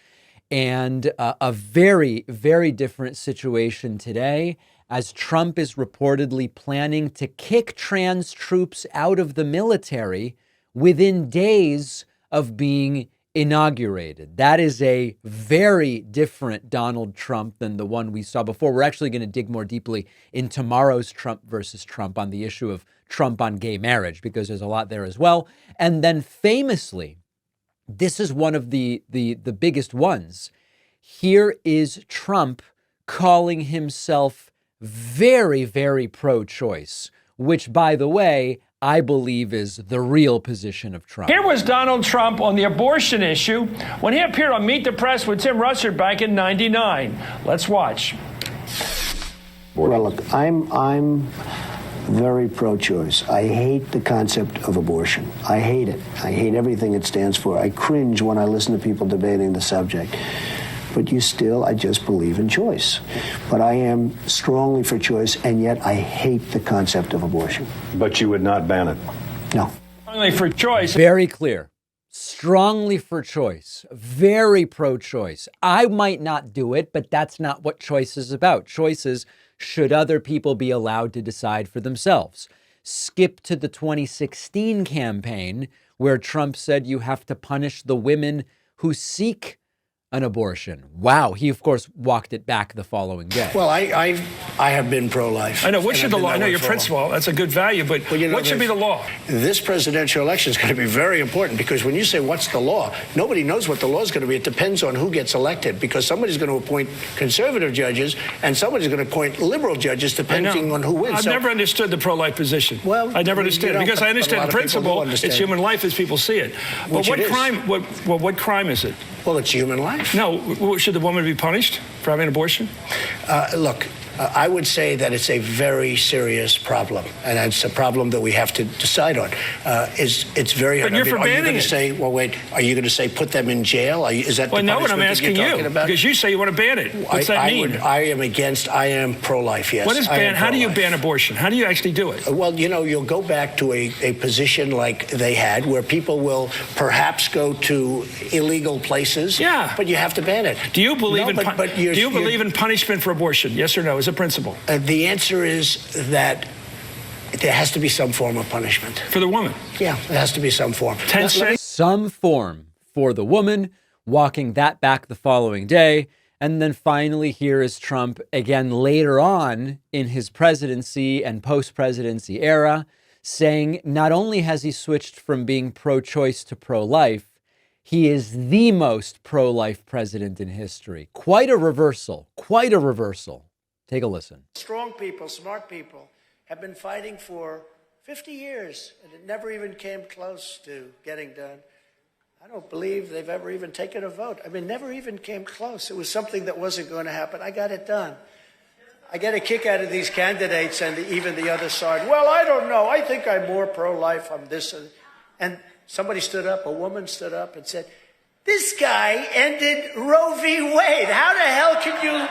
And a very, very different situation today, as Trump is reportedly planning to kick trans troops out of the military within days of being inaugurated. That is a very different Donald Trump than the one we saw before. We're actually going to dig more deeply in tomorrow's Trump versus Trump on the issue of Trump on gay marriage, because there's a lot there as well. And then famously, this is one of the biggest ones. Here is Trump calling himself very, very pro-choice, which, by the way, I believe is the real position of Trump. Here was Donald Trump on the abortion issue when he appeared on Meet the Press with Tim Russert back in '99. Let's watch. Well, look, I'm very pro-choice. I hate the concept of abortion. I hate it. I hate everything it stands for. I cringe when I listen to people debating the subject. But I just believe in choice. But I am strongly for choice, and yet I hate the concept of abortion. But you would not ban it? No. Strongly for choice. Very clear. Strongly for choice. Very pro-choice. I might not do it, but that's not what choice is about. Choice is, should other people be allowed to decide for themselves? Skip to the 2016 campaign, where Trump said you have to punish the women who seek an abortion. Wow. He, of course, walked it back the following day. Well, I have been pro-life. I know. What should the law? I know your principle. That's a good value, but what should be the law? This presidential election is going to be very important, because when you say what's the law, nobody knows what the law is going to be. It depends on who gets elected, because somebody's going to appoint conservative judges and somebody's going to appoint liberal judges, depending on who wins. I've never understood the pro-life position. Well, I never understood it, because I understand the principle. It's human life as people see it. But what crime? What crime is it? Well, it's human life. No. Should the woman be punished for having an abortion? Look, I would say that it's a very serious problem, and it's a problem that we have to decide on. It's very hard. But you're for are you banning going to it. say, well, wait, are you going to say put them in jail? Is that Well, the no, what I'm punishment that you're asking talking you, about? because you say you want to ban it. What's that mean? I am pro-life, yes. What is I am ban? How do you pro-life. ban abortion? How do you actually do it? Well, you'll go back to a position like they had where people will perhaps go to illegal places. Yeah. But you have to ban it. Do you believe do you believe in punishment for abortion? Yes or no, as a principle? The answer is that there has to be some form of punishment. For the woman? Yeah, there has to be some form. 10 cents? Some form for the woman, walking that back the following day. And then finally, here is Trump again later on in his presidency and post-presidency era, saying not only has he switched from being pro-choice to pro-life, he is the most pro-life president in history. Quite a reversal. Quite a reversal. Take a listen. Strong people, smart people have been fighting for 50 years, and it never even came close to getting done. I don't believe they've ever even taken a vote. I mean, never even came close. It was something that wasn't going to happen. I got it done. I get a kick out of these candidates and even the other side. Well, I don't know. I think I'm more pro-life. I'm this. And somebody stood up, a woman stood up and said, this guy ended Roe v. Wade. How the hell can you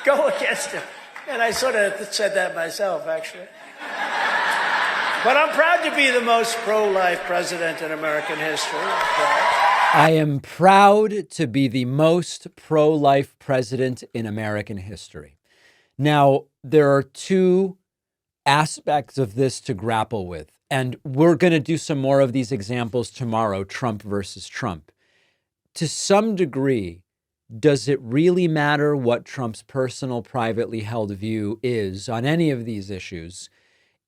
go against him? And I sort of said that myself, actually. But I'm proud to be the most pro-life president in American history. I am proud to be the most pro-life president in American history. Now, there are two aspects of this to grapple with, and we're going to do some more of these examples tomorrow, Trump versus Trump. To some degree, does it really matter what Trump's personal, privately held view is on any of these issues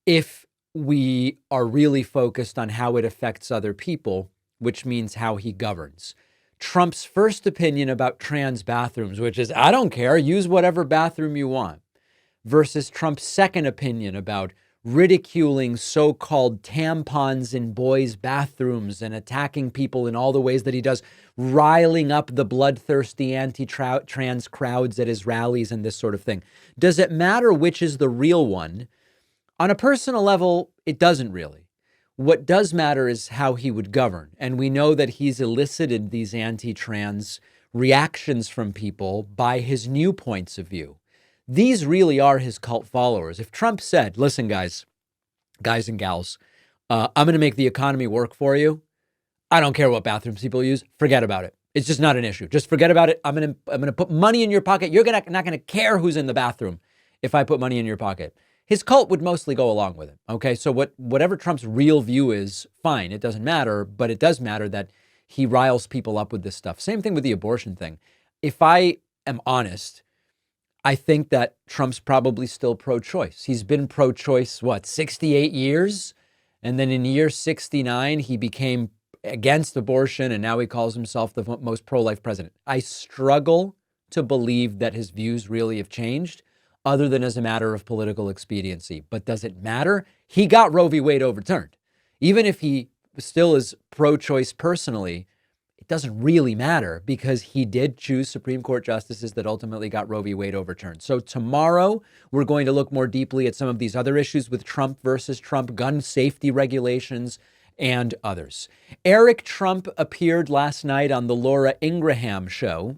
if we are really focused on how it affects other people, which means how he governs? Trump's first opinion about trans bathrooms, which is, I don't care, use whatever bathroom you want, versus Trump's second opinion about ridiculing so-called tampons in boys' bathrooms and attacking people in all the ways that he does, riling up the bloodthirsty anti-trans crowds at his rallies and this sort of thing. Does it matter which is the real one? On a personal level, it doesn't really. What does matter is how he would govern. And we know that he's elicited these anti-trans reactions from people by his new points of view. These really are his cult followers. If Trump said, listen, guys and gals, I'm going to make the economy work for you. I don't care what bathrooms people use. Forget about it. It's just not an issue. Just forget about it. I'm going to put money in your pocket. You're not going to care who's in the bathroom if I put money in your pocket. His cult would mostly go along with it. Okay, so whatever Trump's real view is, fine. It doesn't matter, but it does matter that he riles people up with this stuff. Same thing with the abortion thing. If I am honest, I think that Trump's probably still pro-choice. He's been pro-choice, 68 years? And then in year 69, he became against abortion, and now he calls himself the most pro-life president. I struggle to believe that his views really have changed, other than as a matter of political expediency. But does it matter? He got Roe v. Wade overturned. Even if he still is pro-choice personally, it doesn't really matter because he did choose Supreme Court justices that ultimately got Roe v. Wade overturned. So tomorrow, we're going to look more deeply at some of these other issues with Trump versus Trump, gun safety regulations, and others. Eric Trump appeared last night on the Laura Ingraham show.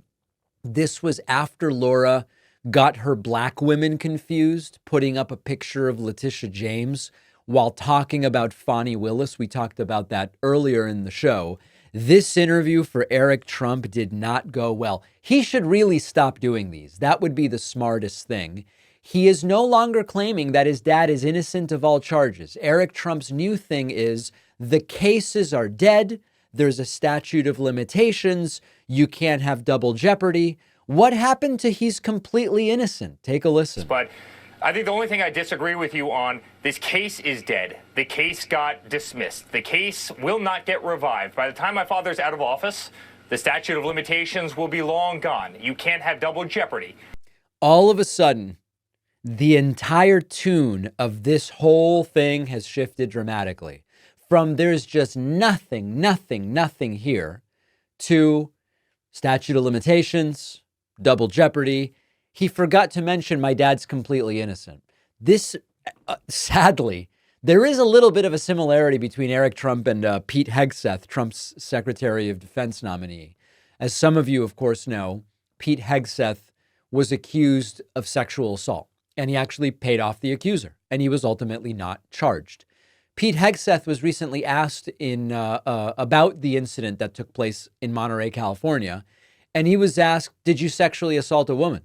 This was after Laura got her black women confused, putting up a picture of Letitia James while talking about Fani Willis. We talked about that earlier in the show. This interview for Eric Trump did not go well. He should really stop doing these. That would be the smartest thing. He is no longer claiming that his dad is innocent of all charges. Eric Trump's new thing is the cases are dead. There's a statute of limitations. You can't have double jeopardy. What happened to he's completely innocent? Take a listen. But I think the only thing I disagree with you on, this case is dead. The case got dismissed. The case will not get revived. By the time my father's out of office, the statute of limitations will be long gone. You can't have double jeopardy. All of a sudden, the entire tune of this whole thing has shifted dramatically. From there's just nothing here to statute of limitations, double jeopardy. He forgot to mention my dad's completely innocent. This, sadly, there is a little bit of a similarity between Eric Trump and Pete Hegseth, Trump's Secretary of Defense nominee. As some of you, of course, know, Pete Hegseth was accused of sexual assault, and he actually paid off the accuser, and he was ultimately not charged. Pete Hegseth was recently asked about the incident that took place in Monterey, California, and he was asked, "Did you sexually assault a woman?"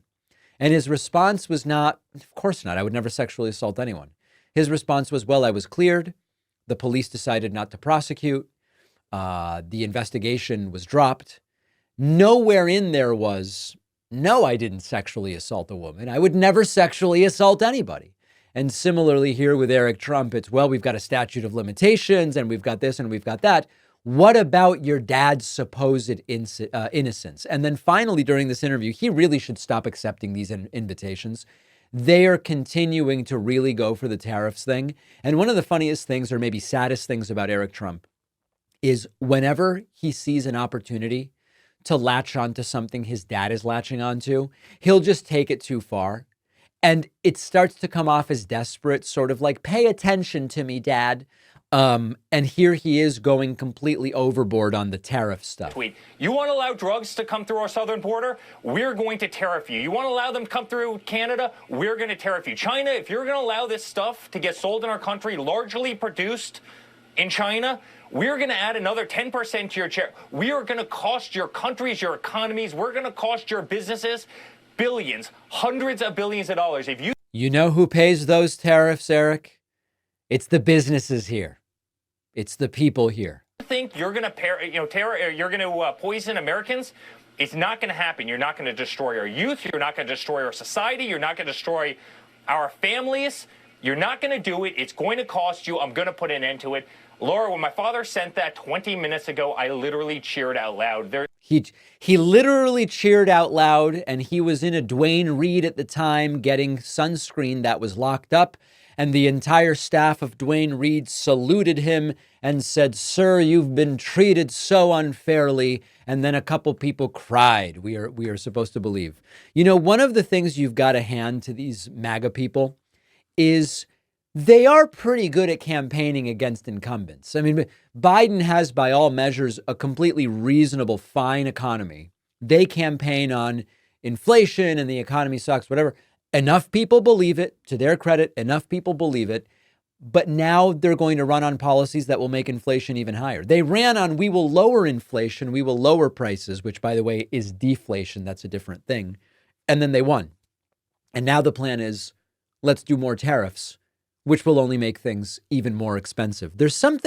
And his response was not, "Of course not. I would never sexually assault anyone." His response was, "Well, I was cleared. The police decided not to prosecute. The investigation was dropped." Nowhere in there was, "No, I didn't sexually assault a woman. I would never sexually assault anybody." And similarly here with Eric Trump, it's, well, we've got a statute of limitations and we've got this and we've got that. What about your dad's supposed innocence? And then finally, during this interview, he really should stop accepting these invitations. They are continuing to really go for the tariffs thing. And one of the funniest things, or maybe saddest things about Eric Trump, is whenever he sees an opportunity to latch onto something his dad is latching onto, he'll just take it too far. And it starts to come off as desperate, sort of like, pay attention to me, Dad. And here he is going completely overboard on the tariff stuff. Tweet. You want to allow drugs to come through our southern border? We're going to tariff you. You want to allow them to come through Canada? We're going to tariff you. China, if you're going to allow this stuff to get sold in our country, largely produced in China, we're going to add another 10% to your share. We are going to cost your countries, your economies. We're going to cost your businesses billions, hundreds of billions of dollars. If you know who pays those tariffs, Eric? It's the businesses here. It's the people here. Think you're going to poison Americans? It's not going to happen. You're not going to destroy our youth. You're not going to destroy our society. You're not going to destroy our families. You're not going to do it. It's going to cost you. I'm going to put an end to it. Laura, when my father sent that 20 minutes ago, I literally cheered out loud. He literally cheered out loud, and he was in a Dwayne Reed at the time getting sunscreen that was locked up, and the entire staff of Dwayne Reed saluted him and said, "Sir, you've been treated so unfairly." And then a couple people cried. We are supposed to believe. You know, one of the things you've got to hand to these MAGA people is they are pretty good at campaigning against incumbents. I mean, Biden has, by all measures, a completely reasonable, fine economy. They campaign on inflation and the economy sucks, whatever. Enough people believe it. To their credit, enough people believe it. But now they're going to run on policies that will make inflation even higher. They ran on, we will lower inflation, we will lower prices, which, by the way, is deflation. That's a different thing. And then they won. And now the plan is, let's do more tariffs, which will only make things even more expensive. There's some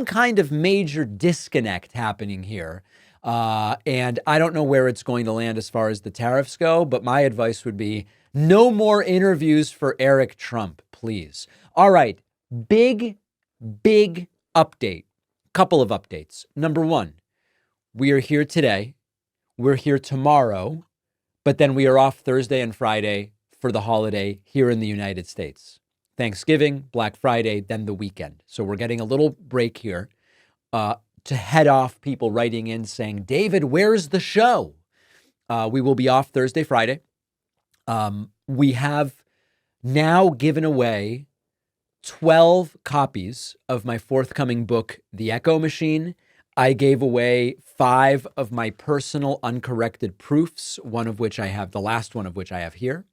kind of major disconnect happening here. And I don't know where it's going to land as far as the tariffs go, but my advice would be no more interviews for Eric Trump, please. All right, big update. Couple of updates. Number one, we are here today. We're here tomorrow, but then we are off Thursday and Friday for the holiday here in the United States. Thanksgiving, Black Friday, then the weekend. So we're getting a little break here to head off people writing in saying, "David, where's the show?" We will be off Thursday, Friday. We have now given away 12 copies of my forthcoming book, The Echo Machine. I gave away 5 of my personal uncorrected proofs, one of which I have, the last one of which I have here.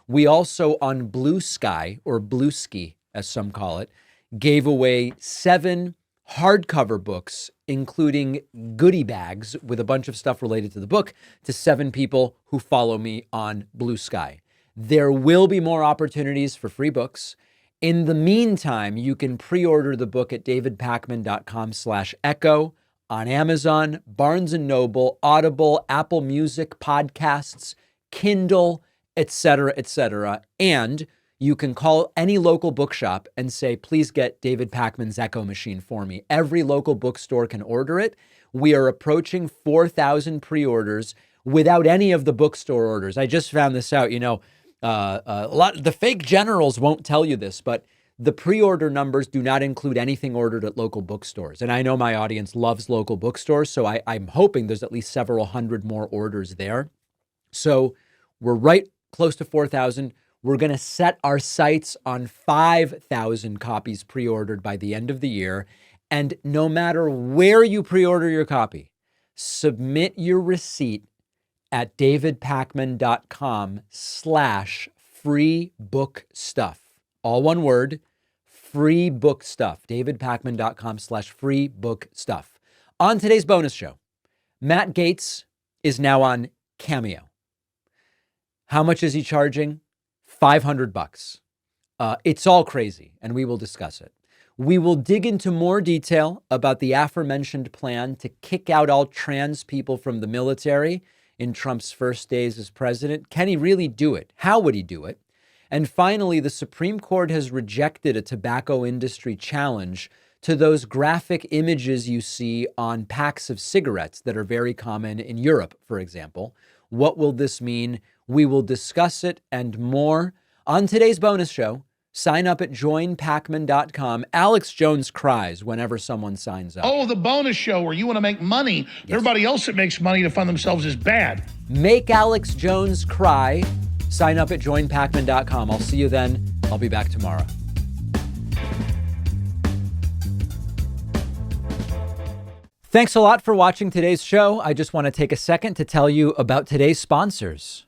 We also, on Blue Sky, or Blueski, as some call it, gave away 7 hardcover books, including goodie bags with a bunch of stuff related to the book, to 7 people who follow me on Blue Sky. There will be more opportunities for free books. In the meantime, you can pre-order the book at davidpakman.com/echo on Amazon, Barnes & Noble, Audible, Apple Music, podcasts, Kindle, etc., etc. And you can call any local bookshop and say, "Please get David Pakman's Echo Machine for me." Every local bookstore can order it. We are approaching 4,000 pre-orders without any of the bookstore orders. I just found this out. You know, the fake generals won't tell you this, but the pre-order numbers do not include anything ordered at local bookstores. And I know my audience loves local bookstores, so I'm hoping there's at least several hundred more orders there. So We're right close to 4,000. We're going to set our sights on 5,000 copies pre-ordered by the end of the year. And no matter where you pre-order your copy, submit your receipt at davidpakman.com/freebookstuff. All one word, free book stuff. davidpakman.com/free book stuff. On today's bonus show, Matt Gaetz is now on Cameo. How much is he charging? $500. It's all crazy, and we will discuss it. We will dig into more detail about the aforementioned plan to kick out all trans people from the military in Trump's first days as president. Can he really do it? How would he do it? And finally, the Supreme Court has rejected a tobacco industry challenge to those graphic images you see on packs of cigarettes that are very common in Europe, for example. What will this mean? We will discuss it and more on today's bonus show. Sign up at joinpakman.com. Alex Jones cries whenever someone signs up. Oh, the bonus show where you want to make money. Yes. Everybody else that makes money to fund themselves is bad. Make Alex Jones cry. Sign up at joinpakman.com. I'll see you then. I'll be back tomorrow. Thanks a lot for watching today's show. I just want to take a second to tell you about today's sponsors.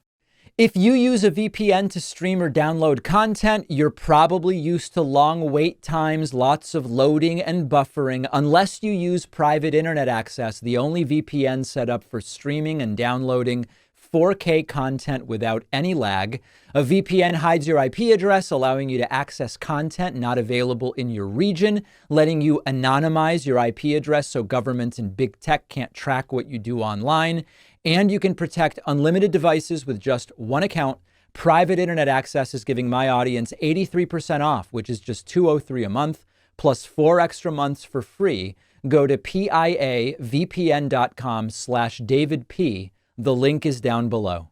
If you use a VPN to stream or download content, you're probably used to long wait times, lots of loading and buffering. Unless you use private internet access, the only VPN set up for streaming and downloading 4K content without any lag. A VPN hides your IP address, allowing you to access content not available in your region, letting you anonymize your IP address so governments and big tech can't track what you do online. And you can protect unlimited devices with just one account. Private internet access is giving my audience 83% off, which is just $203 a month, plus 4 extra months for free. Go to piavpn.com/DavidP. The link is down below.